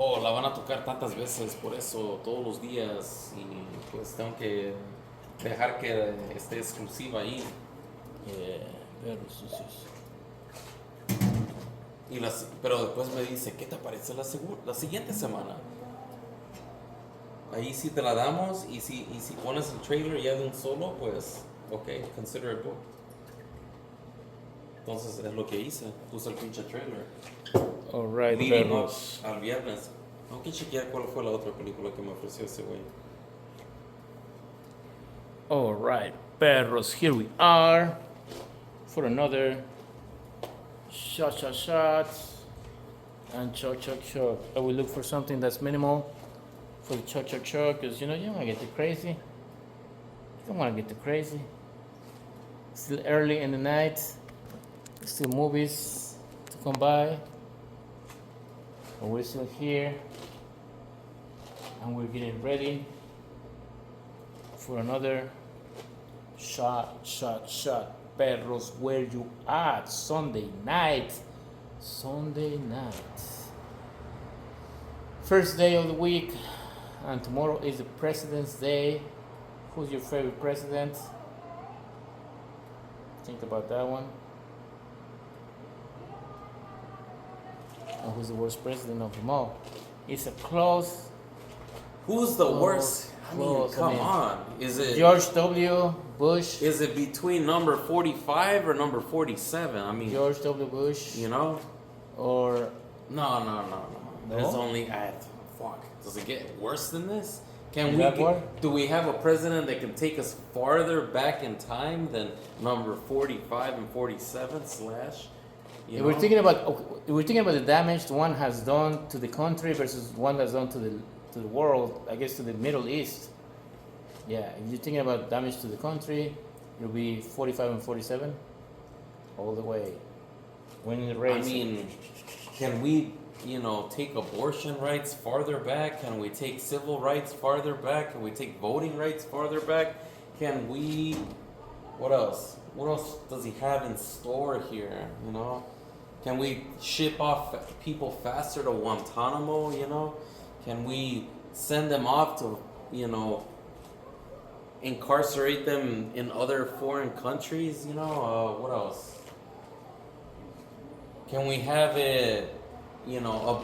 oh, la van a tocar tantas veces, por eso, todos los días, y pues tengo que dejar que esté exclusiva ahí. Perros sucios. Pero después me dice, ¿qué te parece la siguiente semana? Ahí sí te la damos, y si pones el trailer ya de un solo, pues, ok, consider it booked. Entonces es lo que hice, puse el pinche trailer. Alright, Leading perros. up al viernes. Tengo que chequear cuál fue la otra película que me ofreció ese güey. Alright, perros. Here we are for another shot. And chug. I will look for something that's minimal for the chug, because you don't want to get too crazy. You don't want to get too crazy. Still early in the night, still movies to come by. But we're still here, and we're getting ready for another shot. Perros, where you at? Sunday night. First day of the week, and tomorrow is the President's Day. Who's your favorite president? Think about that one. And who's the worst president of them all? It's a close. Who's the worst? I mean, come on. Is it George W. Bush? Is it between number 45 or number 47? I mean, George W. Bush? you know? Or No. There's only fuck. Does it get worse than this? Do we have a president that can take us farther back in time than number 45 and 47 slash? If we're thinking about the damage one has done to the country versus one that's done to the world, I guess to the Middle East. Yeah, if you're thinking about damage to the country, it'll be 45 and 47 all the way. Winning the race. I mean, can we, take abortion rights farther back? Can we take civil rights farther back? Can we take voting rights farther back? Can we, what else? What else does he have in store here, Can we ship off people faster to Guantanamo, Can we send them off to, incarcerate them in other foreign countries, what else? Can we have a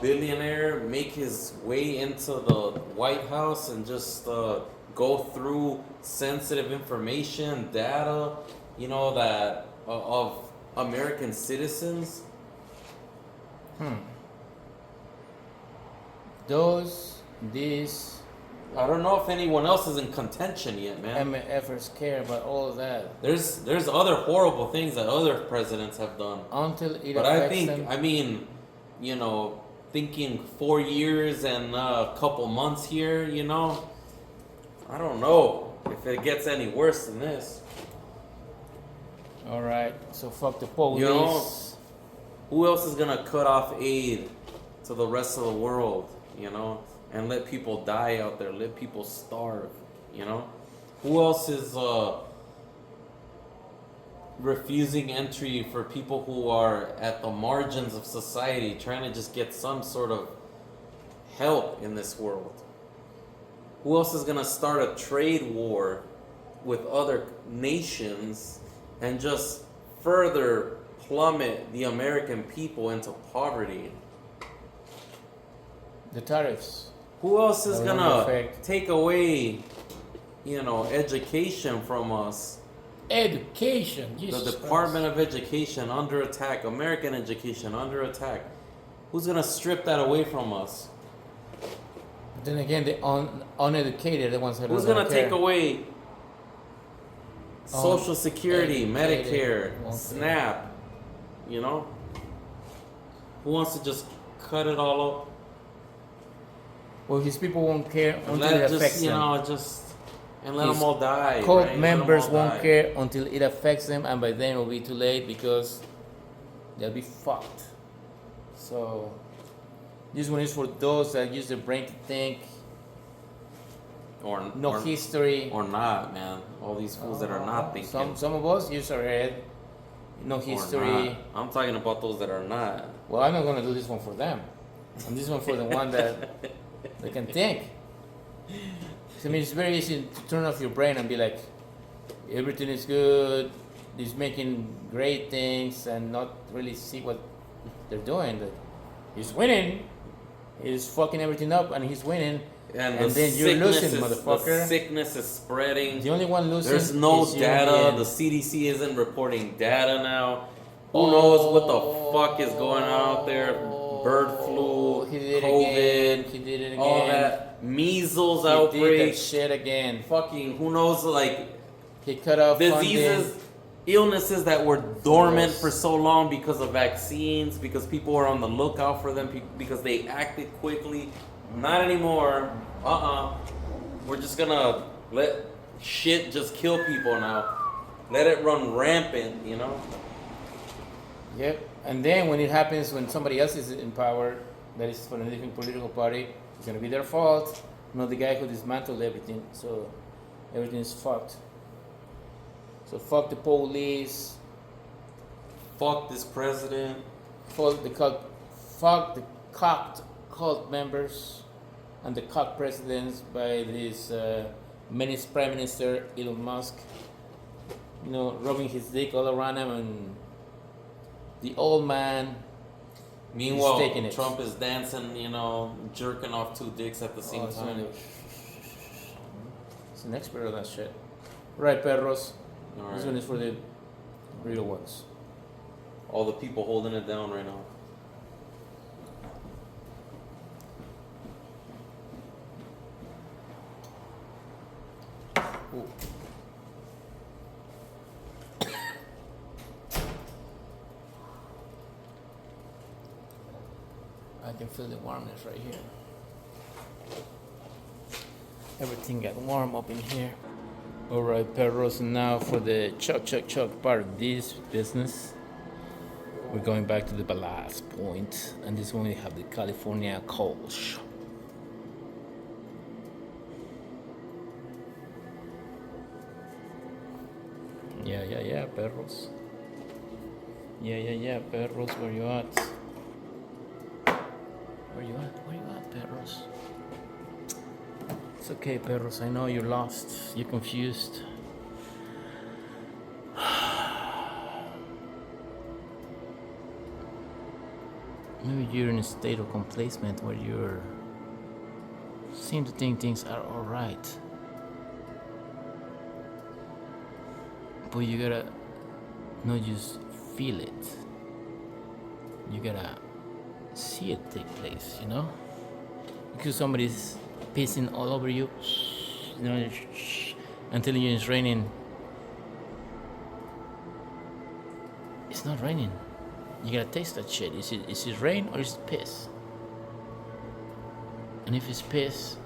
billionaire make his way into the White House and just go through sensitive information, data, that of American citizens? These I don't know if anyone else is in contention yet, man. MFers care about all of that. There's other horrible things that other presidents have done. Until it but affects them. I mean, thinking 4 years and a couple months here, I don't know if it gets any worse than this. Alright, so fuck the police. Who else is gonna cut off aid to the rest of the world, and let people die out there, let people starve, Who else is refusing entry for people who are at the margins of society, trying to just get some sort of help in this world? Who else is gonna start a trade war with other nations and just further plummet the American people into poverty? The tariffs. Who else is gonna take away, education from us? Education. Jesus the Department of Education under attack. American education under attack. Who's gonna strip that away from us? Then again, the uneducated, the ones that Who's gonna take away Social Security, Medicare, SNAP? Who wants to just cut it all up? Well, these people won't care until it affects them. And let them all die. Cult members won't care until it affects them, and by then it will be too late because they'll be fucked. So, this one is for those that use their brain to think. Or history. Or not, man. All these fools that are not thinking. Some of us use our head. No history. I'm talking about those that are not. Well, I'm not going to do this one for them. And this one for the one that can think. So, I mean, it's very easy to turn off your brain and be like, everything is good, he's making great things, and not really see what they're doing. Like, he's winning, he's fucking everything up, and he's winning. And then you're losing, motherfucker. The sickness is spreading. The only one losing. There's no is data. The CDC isn't reporting data now. Who knows what the fuck is going on out there? Bird flu, he did COVID, he did it again. all that measles he outbreak. did that shit again. Fucking who knows? Like he cut off diseases, funding. illnesses that were dormant for so long because of vaccines, because people were on the lookout for them, because they acted quickly. Not anymore. We're just gonna let shit just kill people now. Let it run rampant, you know? Yep. And then when it happens, when somebody else is in power, that is from a different political party, it's gonna be their fault, not the guy who dismantled everything. So everything is fucked. So fuck the police. Fuck this president. Fuck the cult. Fuck the cocked cult members and the cock presidents by this menace Prime Minister Elon Musk, you know, rubbing his dick all around him, and the old man. Meanwhile, taking it. Trump is dancing, you know, jerking off two dicks at the same time. He's an expert on that shit. Right, perros. All This right. one is for the real ones. All the people holding it down right now. Ooh. I can feel the warmness right here. Everything got warm up in here. Alright, perros, now for the Chug part of this business. We're going back to the Ballast point, and this one we have the California Kölscg. Yeah, perros. Yeah, perros, where you at? Where you at, perros? It's okay, perros, I know you're lost, you're confused. Maybe you're in a state of complacement where you seem to think things are alright. But you gotta not just feel it. You gotta see it take place, you know? Because somebody's pissing all over you, you know, and telling you it's raining. It's not raining. You gotta taste that shit. Is it rain or is it piss? And if it's piss,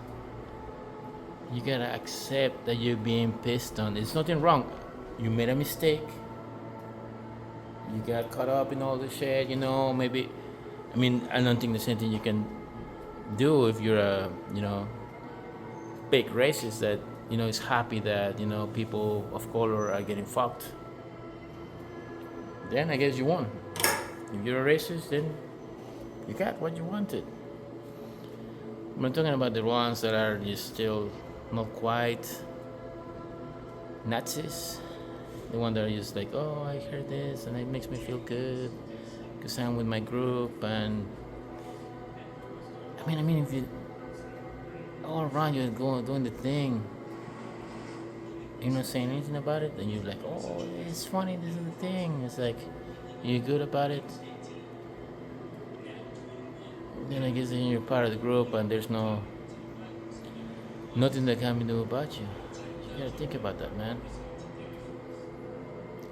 you gotta accept that you're being pissed on. There's nothing wrong. You made a mistake. You got caught up in all the shit, you know, maybe. I mean, I don't think there's anything you can do if you're a, you know, big racist that, you know, is happy that, you know, people of color are getting fucked. Then I guess you won. If you're a racist, then you got what you wanted. I'm talking about the ones that are just still not quite Nazis. The one that are just like, oh, I heard this and it makes me feel good because I'm with my group. And I mean, if you all around you doing the thing, you're not saying anything about it, then you're like, oh, it's funny, this is the thing. It's like, you're good about it. Then I guess then you're part of the group and there's nothing that can be do about you. You gotta think about that, man.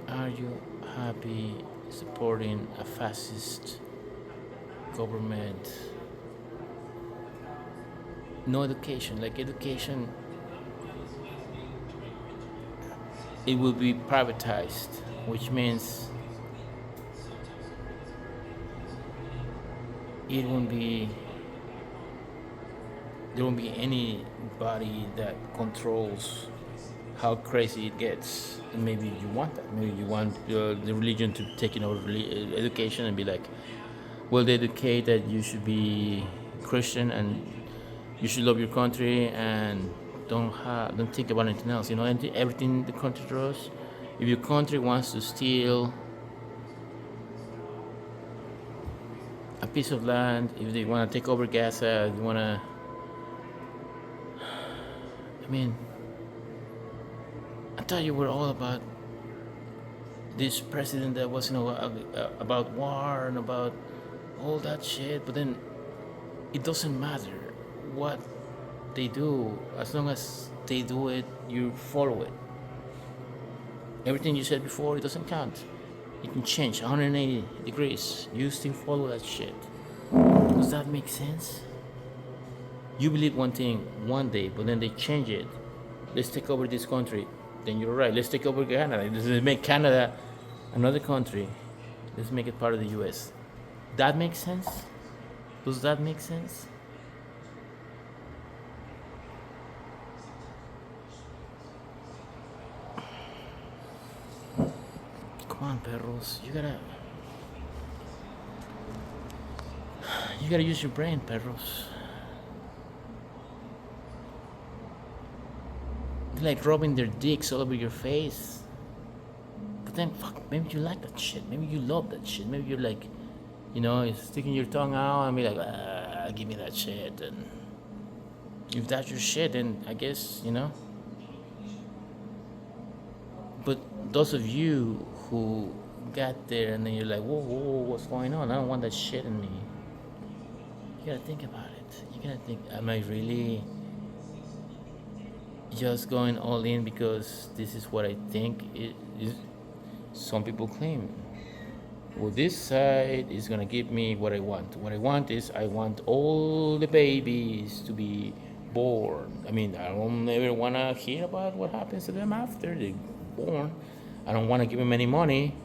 Are you happy supporting a fascist government? No education. Like education, it will be privatized, which means there won't be anybody that controls how crazy it gets. And maybe you want that. Maybe you want the religion to take over education and be like, well, they educate that you should be Christian and you should love your country and don't think about anything else. You know, everything the country does. If your country wants to steal a piece of land, if they want to take over Gaza, they want to. I mean, I thought you were all about this president that was, about war and about all that shit, but then it doesn't matter what they do. As long as they do it, you follow it. Everything you said before, it doesn't count. It can change 180 degrees. You still follow that shit. Does that make sense? You believe one thing one day, but then they change it. Let's take over this country. Then you're right. Let's take over Canada. Let's make Canada another country. Let's make it part of the US. That makes sense? Does that make sense? Come on, perros. You gotta use your brain, perros. They're like rubbing their dicks all over your face. But then, fuck, maybe you like that shit. Maybe you love that shit. Maybe you're like, you're sticking your tongue out and be like, give me that shit. And if that's your shit, then I guess, But those of you who got there and then you're like, whoa, what's going on? I don't want that shit in me. You gotta think about it. You gotta think, am I really just going all in because this is what I think it is? Some people claim, well, this side is gonna give me what I want. What I want is I want all the babies to be born. I mean, I don't ever wanna hear about what happens to them after they're born. I don't wanna give them any money.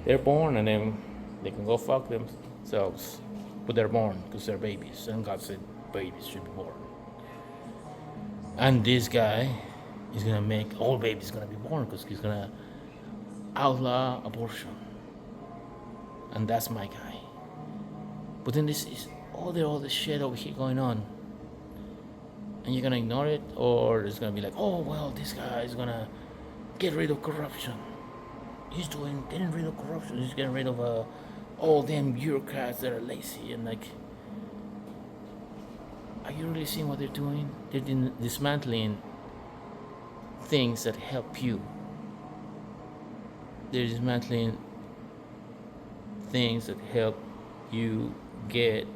They're born and then they can go fuck themselves. But they're born because they're babies, and God said babies should be born. And this guy is gonna make all babies gonna be born because he's gonna outlaw abortion. And that's my guy. But then this is all the shit over here going on. And you're gonna ignore it, or it's gonna be like, oh well, this guy is gonna get rid of corruption. He's getting rid of corruption. He's getting rid of all them bureaucrats that are lazy and like. Are you really seeing what they're doing? They're dismantling things that help you. They're dismantling things that help you get.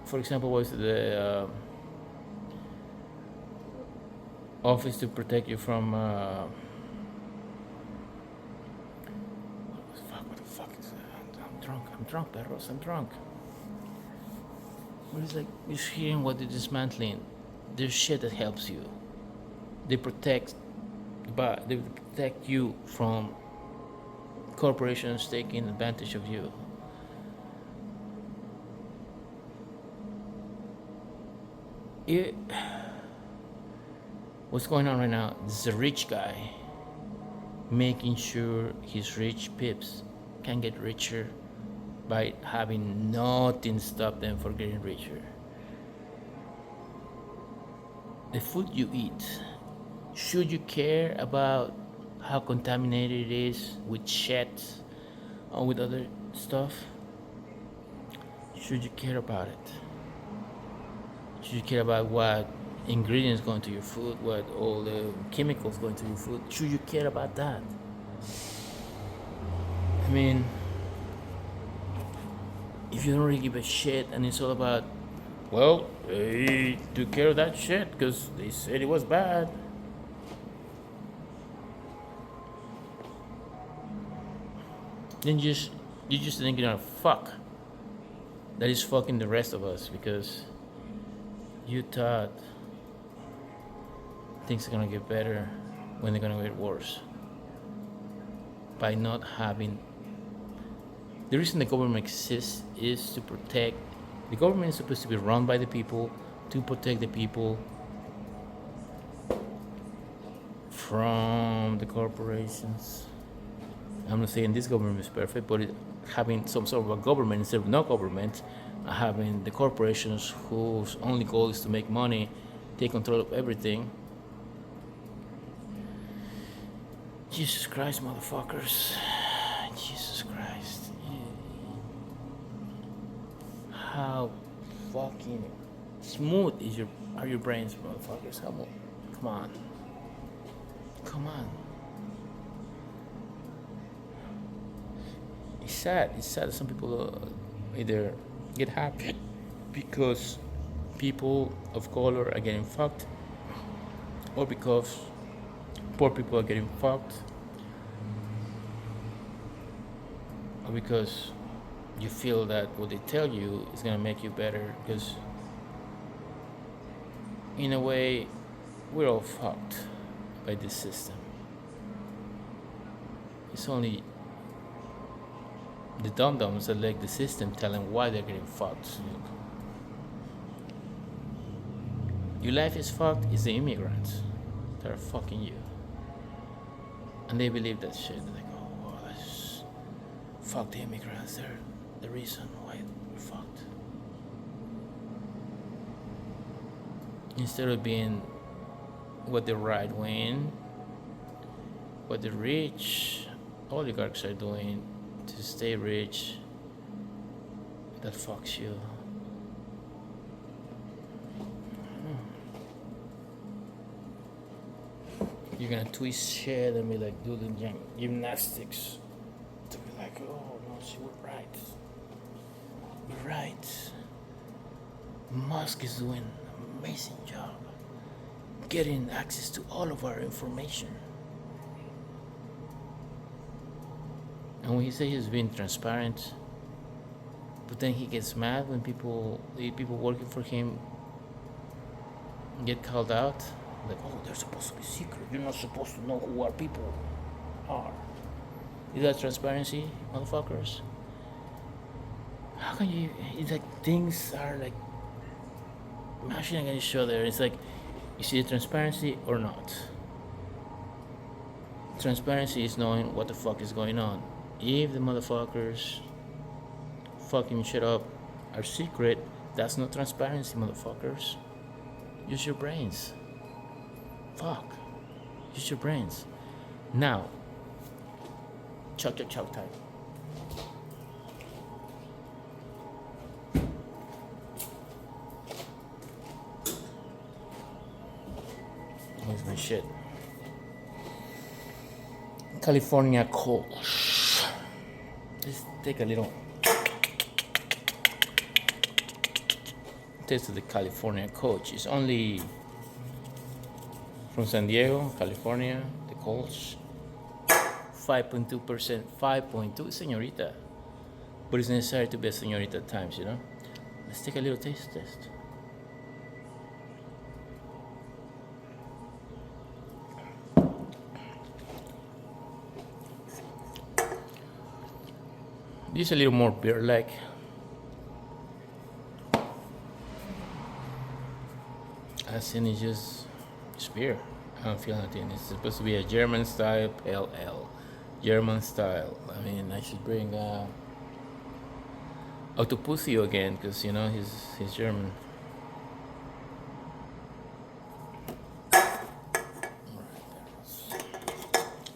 For example, what is the office to protect you from? What the fuck is that? I'm drunk, perros. I'm drunk. But it's like you're hearing what they're dismantling. There's shit that helps you. They protect you from corporations taking advantage of you. What's going on right now? This is a rich guy making sure his rich pips can get richer by having nothing stop them from getting richer. The food you eat, should you care about how contaminated it is with shit or with other stuff? Should you care about it? Should you care about what ingredients go into your food, what all the chemicals go into your food? Should you care about that? I mean, if you don't really give a shit and it's all about, well, they took care of that shit because they said it was bad. Then you just think, fuck. That is fucking the rest of us because you thought things are gonna get better when they're gonna get worse. By not having. The reason the government exists is to protect. The government is supposed to be run by the people to protect the people from the corporations. I'm not saying this government is perfect, but having some sort of a government instead of no government having the corporations whose only goal is to make money take control of everything. Jesus Christ, motherfuckers. Jesus Christ. How fucking smooth are your brains, motherfuckers? Come on. Come on. It's sad. It's sad that some people either get happy because people of color are getting fucked, or because poor people are getting fucked, or because you feel that what they tell you is gonna make you better. Because in a way, we're all fucked by this system. It's only the dum-dums that like the system telling why they're getting fucked. Your life is fucked. It's the immigrants that are fucking you, and they believe that shit. They're like, oh, well, that's fuck the immigrants. They're the reason why we're fucked. Instead of being what the right wing, what the rich oligarchs are doing to stay rich, that fucks you. You're gonna twist shit and be like doing gymnastics to be like, oh no, see, we're right. We're right. Musk is doing an amazing job getting access to all of our information. And when he says he's being transparent, but then he gets mad when the people working for him get called out. Like, oh, they're supposed to be secret. You're not supposed to know who our people are. Is that transparency, motherfuckers? How can you? It's like things are like mashing against each other. It's like, is it transparency or not? Transparency is knowing what the fuck is going on. If the motherfuckers fucking shit up are secret, that's not transparency, motherfuckers. Use your brains. Fuck. Use your brains. Now, chug time. Where's my shit? California Kölscg. Let's take a little taste of the California Kölscg. It's only from San Diego, California, the Kölscg. 5.2%, 5.2, señorita. But it's necessary to be a señorita at times, you know? Let's take a little taste test. This is a little more beer-like. As in, it's beer. I don't feel anything. It's supposed to be a German style pale ale. German style. I mean, I should bring Autopussio again, because you know he's German.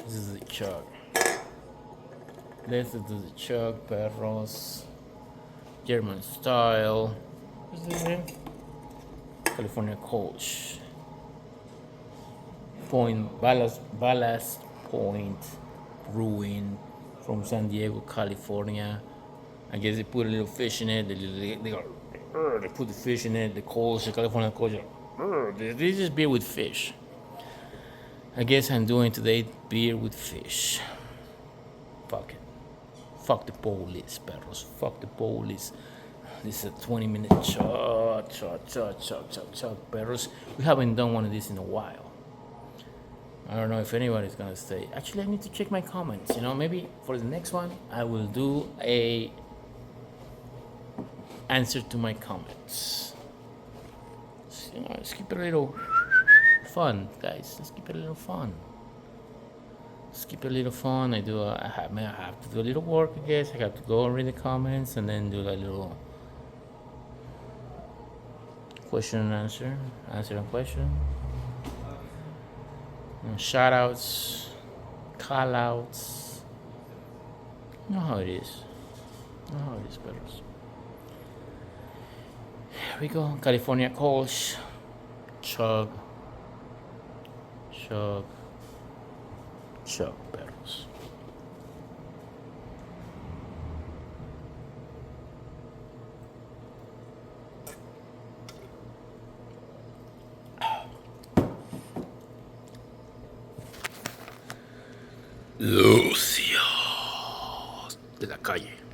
This is the Chug. This is the Chug Perros. German style. What's this name? California Kölscg. Ballast Point Brewing from San Diego, California. I guess they put a little fish in it. They put the fish in it. The Kölscg, California Kölscg. This is beer with fish. I guess I'm doing today beer with fish. Fuck it. Fuck the police, perros. Fuck the police. This is a 20-minute chug, perros. We haven't done one of these in a while. I don't know if anybody's gonna stay. Actually, I need to check my comments. You know, maybe for the next one, I will do a answer to my comments. You know, let's keep it a little fun, guys. Let's keep it a little fun. Let's keep it a little fun. I have to do a little work, I guess. I have to go and read the comments and then do a little Question and answer. Answer and question. And shout outs. Call outs. You know how it is. You know how it is, perros. Here we go. California Kölscg. Chug. Chug. Chug, perros. Lucio de la calle.